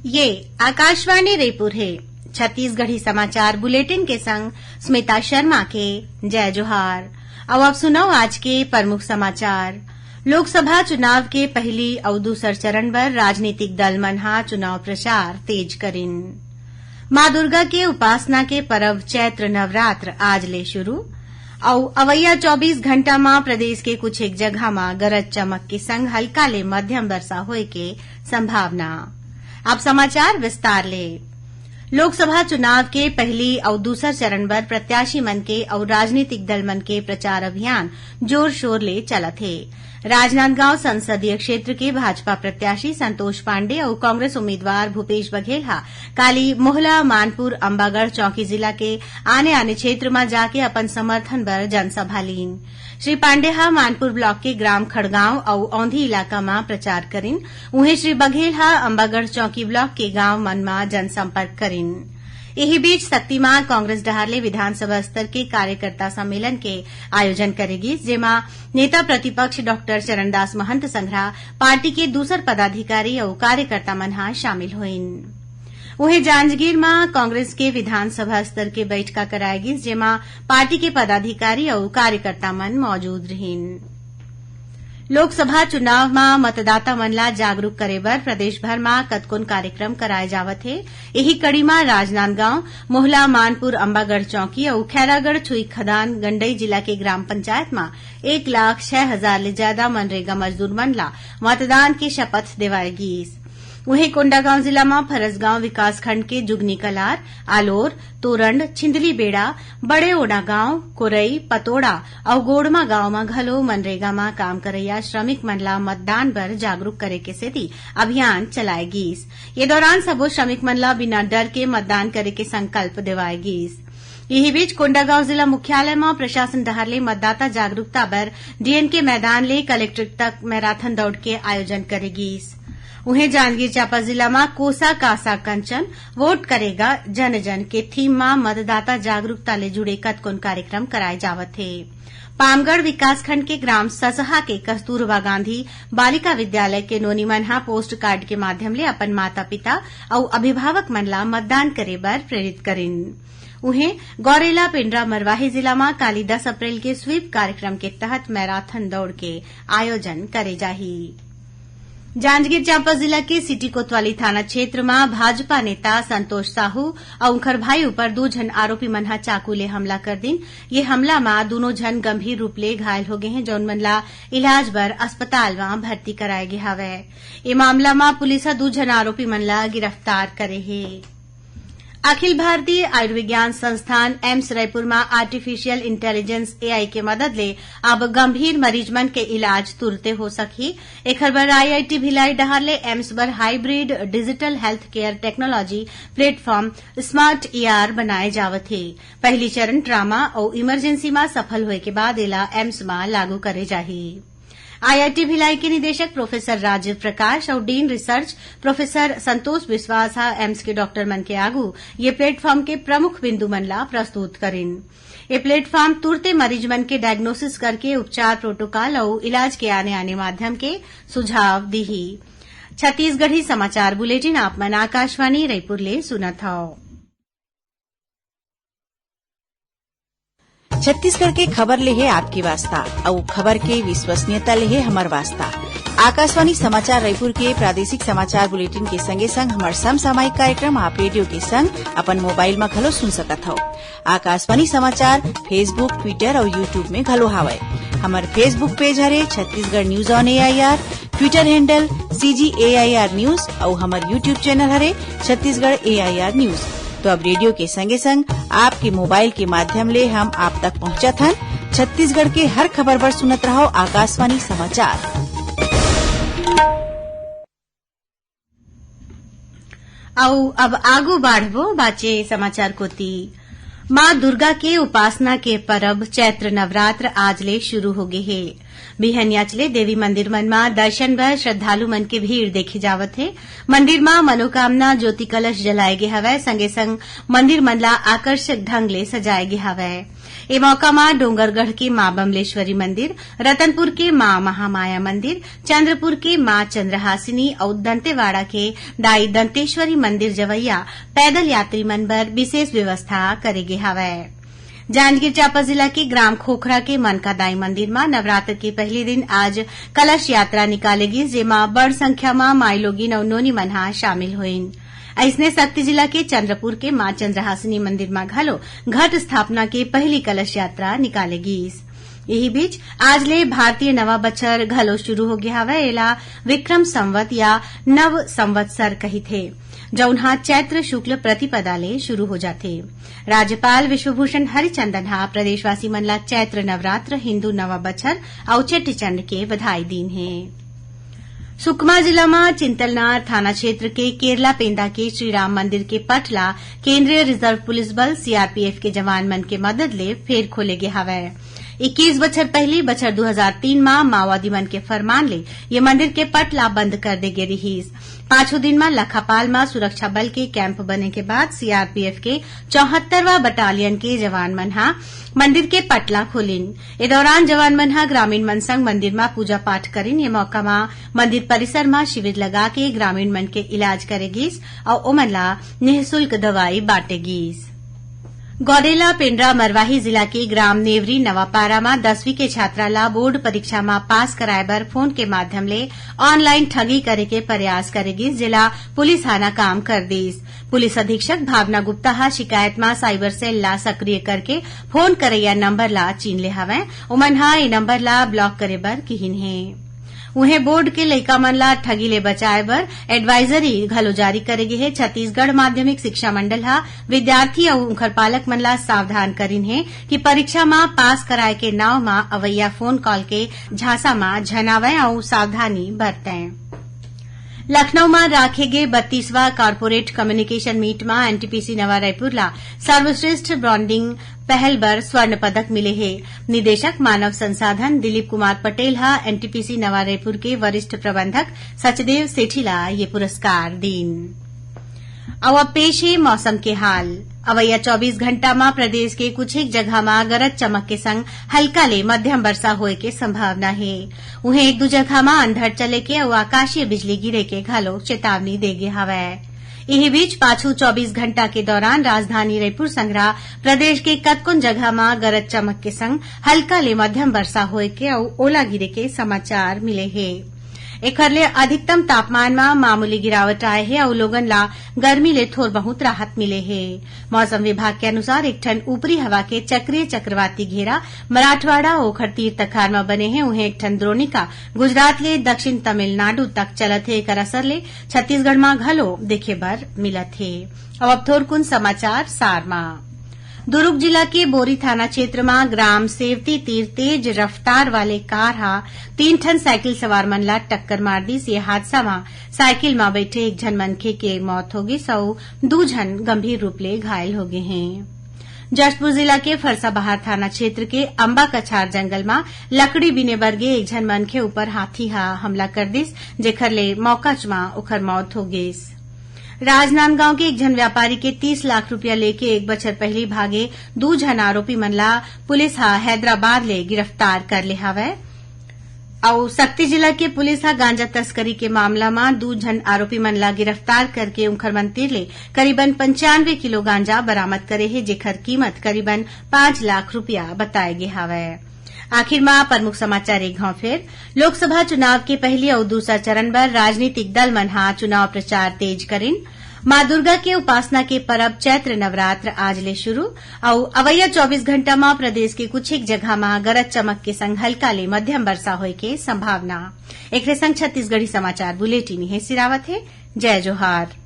ये आकाशवाणी रायपुर है। छत्तीसगढ़ी समाचार बुलेटिन के संग स्मिता शर्मा के जय जोहार। अब सुनो आज के प्रमुख समाचार। लोकसभा चुनाव के पहली और दूसर चरण बर राजनीतिक दल मन हा चुनाव प्रचार तेज करिन। मां दुर्गा के उपासना के पर्व चैत्र नवरात्र आज ले शुरू और अवैया 24 घंटा में प्रदेश के कुछ एक जगह में गरज चमक के संग हल्का ले मध्यम वर्षा होए के संभावना। अब समाचार विस्तार ले। लोकसभा चुनाव के पहली और दूसर चरण बर प्रत्याशी मन के और राजनीतिक दल मन के प्रचार अभियान जोर शोर ले चलत है। राजनांदगांव संसदीय क्षेत्र के भाजपा प्रत्याशी संतोष पांडे और कांग्रेस उम्मीदवार भूपेश बघेल काली मोहला मानपुर अंबागढ़ चौकी जिला के आने आने क्षेत्र में जाके अपन समर्थन बर जनसभा लीन। श्री पांडे मानपुर ब्लॉक के ग्राम खड़गांव और औंधी इलाका में प्रचार करिन। उहे श्री बघेल अंबागढ़ चौकी ब्लॉक के गांव मन में जनसंपर्क करिन। यही बीच शक्तिमान कांग्रेस डहारले विधानसभा स्तर के कार्यकर्ता सम्मेलन के आयोजन करेगी, जेमा नेता प्रतिपक्ष डॉक्टर चरणदास महंत संघरा पार्टी के दूसर पदाधिकारी और कार्यकर्ता मन शामिल होइन। वहीं जांजगीर में कांग्रेस के विधानसभा स्तर के बैठका कराएगी, जेमा पार्टी के पदाधिकारी और कार्यकर्ता मन मौजूद रहिन। लोकसभा चुनाव में मतदाता मन ला जागरूक करे बर प्रदेश भर में कतकोन कार्यक्रम कराए जावत है। यही कड़ी में राजनांदगांव, मोहला मानपुर अंबागढ़ चौकी और खैरागढ़ छुई खदान गंडई जिला के ग्राम पंचायत में 1,06,000 ले ज्यादा मनरेगा मजदूर मन ला मतदान की शपथ दिवाएगी। वहीं कोंडागांव जिला में फरसगांव विकासखंड के जुगनी कलार, आलोर, तोरंड, छिंदली बेड़ा, बड़े ओडा गांव, कोरई, पतोड़ा और गोड़मा गांव में घलो मनरेगा में काम करैया श्रमिक मन ला मतदान बर जागरूक करे के सेती अभियान चलाएगी। ये दौरान सबो श्रमिक मन ला बिना डर के मतदान करे के संकल्प दिवाएगी। यही बीच कोंडागांव जिला मुख्यालय में प्रशासन डहारले मतदाता जागरूकता बर डीएनके मैदान ले कलेक्ट्रेट तक मैराथन दौड़ के आयोजन करेगी। उन्हें जांजगीर चांपा जिला में कोसा कासा कंचन वोट करेगा जन जन के थीम में मतदाता जागरूकता ले जुड़े कतकोन कार्यक्रम कराए जावत है। पामगढ़ विकासखंड के ग्राम ससहा के कस्तूरबा गांधी बालिका विद्यालय के नोनी मन पोस्ट कार्ड के माध्यम ले अपन माता पिता और अभिभावक मन ला मतदान करे बर प्रेरित करिन। उन्हें गौरेला पिंडरा मरवाही जिला में काली 10 अप्रैल के स्वीप कार्यक्रम के तहत मैराथन दौड़ के आयोजन करे जाही। जांजगीर चांपा जिला के सिटी कोतवाली थाना क्षेत्र में भाजपा नेता संतोष साहू और उनकर भाई ऊपर 2 जन आरोपी मन चाकू ले हमला कर दिन। ये हमला में दोनों जन गंभीर रूप ले घायल हो गए हैं, जौन मन ला इलाज बर अस्पताल में भर्ती कराए गए हवे। ये मामला में पुलिस 2 जन आरोपी मन ला गिरफ्तार करे है। अखिल भारतीय आयुर्विज्ञान संस्थान एम्स रायपुर में आर्टिफिशियल इंटेलिजेंस एआई के मदद ले अब गंभीर मरीज मन के इलाज तुरते हो सकी। एखर बर आईआईटी भिलाई डहारले एम्स बर hybrid digital health care technology platform smart ईआर बनाए जावत है। पहली चरण ट्रामा और इमरजेंसी में सफल होए के बाद एला एम्स में लागू करे जाही। आईआईटी भिलाई के निदेशक प्रोफेसर राजीव प्रकाश और डीन रिसर्च प्रोफेसर संतोष विश्वास एम्स के डॉक्टर मन के आगू ये प्लेटफॉर्म के प्रमुख बिंदु मन ला प्रस्तुत करिन। ये प्लेटफॉर्म तुरते मरीज मन के डायग्नोसिस करके उपचार प्रोटोकॉल और इलाज के आने आने माध्यम के सुझाव दीही। छत्तीसगढ़ी समाचार बुलेटिन आप मन आकाशवाणी रायपुर ले सुनत हव। छत्तीसगढ़ के खबर ले है आपकी वास्ता और खबर के विश्वसनीयता ले है हमार वास्ता। आकाशवाणी समाचार रायपुर के प्रादेशिक समाचार बुलेटिन के संगे संग हमार समसामयिक कार्यक्रम आप रेडियो के संग अपन मोबाइल में घलो सुन सकत हो। आकाशवाणी समाचार फेसबुक, ट्विटर और यूट्यूब में घलो हावय। हमार फेसबुक पेज हरे Chhattisgarh news on AIR, Twitter handle CGAIR news और हमार यूट्यूब चैनल हरे छत्तीसगढ़ AIR न्यूज। तो अब रेडियो के संगे संग आपके मोबाइल के माध्यम ले हम आप तक पहुंचत हन। छत्तीसगढ़ के हर खबर पर सुनत रहो आकाशवाणी समाचार। आओ अब आगू बाढ़बो बाचे समाचार कोती। मां दुर्गा के उपासना के पर्व चैत्र नवरात्र आज ले शुरू हो गए है। बिहनिया चले देवी मंदिर मन में दर्शन बर श्रद्धालु मन के भीड़ देखे जावत है। मंदिर में मनोकामना ज्योति कलश जलाए गे हवय, संगे संग मंदिर मन ला आकर्षक ढंग ले सजाए गे हवय। ए मौका में डोंगरगढ़ के मां बमलेश्वरी मंदिर, रतनपुर के मां महामाया मंदिर, चंद्रपुर के मां चंद्रहासिनी और दंतेवाड़ा के दाई दंतेश्वरी मंदिर जवैया पैदल यात्री मन बर विशेष व्यवस्था करे गे हवय। जांजगीर चांपा जिला के ग्राम खोखरा के मनकादाई मंदिर में नवरात्र के पहले दिन आज कलश यात्रा निकालेगी, जेमा बड़ संख्या में माई लोगिन और नोनी मनहा शामिल हुईन। ऐसने शक्ति जिला के चंद्रपुर के मां चंद्रहासिनी मंदिर में घलो घट स्थापना के पहली कलश यात्रा निकालेगी। यही बीच आज ले भारतीय नवा बछर घलो शुरू हो गया हवय। एला विक्रम संवत या नव संवत्सर कही थे, जौनहा चैत्र शुक्ल प्रतिपदा ले शुरू हो जाथे। राज्यपाल विश्वभूषण हरिचंदन हा प्रदेशवासी मन ला चैत्र नवरात्र, हिंदू नवा बछर और चेटीचंड के बधाई दीन है। सुकमा जिला में चिंतलनार थाना क्षेत्र के केरला पेंदा के श्रीराम मंदिर के पटला केंद्रीय रिजर्व पुलिस बल सीआरपीएफ के जवान मन के मदद ले फेर खोले गे हवय। 21 बछर पहले बछर 2003 में माओवादी मन के फरमान ले ये मंदिर के पटला बंद कर दे गे रहीस। 5 दिन में लखापाल में सुरक्षा बल के कैंप बने के बाद सीआरपीएफ के 74वां बटालियन के जवान मन हा मंदिर के पटला खोलिन। ए दौरान जवान मन हा ग्रामीण मन संग मंदिर में पूजा पाठ करिन। ये मौका में मंदिर परिसर में शिविर लगा के ग्रामीण मन के इलाज करेगीस और ओमन ला निःशुल्क दवाई बांटेगीस। गौरेला पेंड्रा मरवाही जिला के ग्राम नेवरी नवापारा में 10वीं के छात्रा ला बोर्ड परीक्षा में पास कराए बर फोन के माध्यम ले ऑनलाइन ठगी करे के प्रयास करेगी। जिला पुलिस थाना काम कर दीस। पुलिस अधीक्षक भावना गुप्ता हा शिकायत में साइबर सेल ला सक्रिय करके फोन करैया नंबर ला चीन ले हवय। ओमन हा ए नंबर ला ब्लॉक करे बर किहिन है। उन्हें बोर्ड के लइका मन ला ठगी ले बचाए बर एडवाइजरी घलो जारी करेगी है। छत्तीसगढ़ माध्यमिक शिक्षा मंडल हा विद्यार्थी और उनकर पालक मन ला सावधान करिन है कि परीक्षा में पास कराए के नाव में अवैया फोन कॉल के झांसा में झनावे और सावधानी बरतें। लखनऊ में राखे गे 32वां कॉर्पोरेट कम्युनिकेशन मीट में एनटीपीसी नवा रायपुर ला सर्वश्रेष्ठ ब्रांडिंग पहल बर स्वर्ण पदक मिले है। निदेशक मानव संसाधन दिलीप कुमार पटेल हा एनटीपीसी नवा रायपुर के वरिष्ठ प्रबंधक सचदेव सेठी ला ये पुरस्कार दीन। अब पेश है मौसम के हाल। अवैया 24 घंटा में प्रदेश के कुछ एक जगह में गरज चमक के संग हल्का ले मध्यम वर्षा होए के संभावना है। उन्हें एक दो जगह में अंधड़ चले के और आकाशीय बिजली गिरे के घलो चेतावनी देगे हवय। यही बीच पाछू 24 घंटा के दौरान राजधानी रायपुर संगरा प्रदेश के कतकुन जगह में गरज चमक के संग हल्का ले मध्यम वर्षा होए के और ओला गिरे के समाचार मिले है। एकर ले अधिकतम तापमान में मामूली गिरावट आए है और लोगन ला गर्मी ले थोड़ बहुत राहत मिले है। मौसम विभाग के अनुसार एक ठन ऊपरी हवा के चक्रीय चक्रवाती घेरा मराठवाड़ा ओखर तीर तखार में बने हैं। उन्हें एक ठन द्रोणिका गुजरात ले दक्षिण तमिलनाडु तक चलत है। एकर असर ले छत्तीसगढ़ में घलो देखे बर मिलत है। अब थोरकुन समाचार सार में। दुर्ग जिला के बोरी थाना क्षेत्र में ग्राम सेवती तीर तेज रफ्तार वाले कार हा 3 ठन साइकिल सवार मन ला टक्कर मार दी। ये हादसा में साइकिल में बैठे एक झन मनखे के मौत हो गई और 2 झन गंभीर रूप ले घायल हो गए हैं। जशपुर जिला के फरसाबहार थाना क्षेत्र के अंबा कछार जंगल में लकड़ी बीने बरगे एक झन मनखे ऊपर हाथी हा हमला कर दिस, जेकर ले मौकाच में ओखर मौत हो गई। राजनांदगांव के एक झन व्यापारी के 30 लाख रुपया लेके 1 बछर पहले भागे 2 झन आरोपी मन ला पुलिस हा हैदराबाद ले गिरफ्तार कर ले हवय। और शक्ति जिला के पुलिस हा गांजा तस्करी के मामला में 2 झन आरोपी मन ला गिरफ्तार करके उनकर मंदिर ले करीबन 95 किलो गांजा बरामद करे है, जेकर कीमत करीबन 5 लाख रुपया बताए गे हवय। आखिर में प्रमुख समाचार एक घाव फिर। लोकसभा चुनाव के पहले और दूसरा चरण पर राजनीतिक दल मन हा चुनाव प्रचार तेज करिन। मां दुर्गा के उपासना के परब चैत्र नवरात्र आज ले शुरू और अवैया 24 घंटा में प्रदेश के कुछ एक जगह में गरज चमक के संग हल्का ले मध्यम वर्षा होए के संभावना। एक संग छत्तीसगढ़ी समाचार बुलेटिन है सिरावत है। जय जोहार।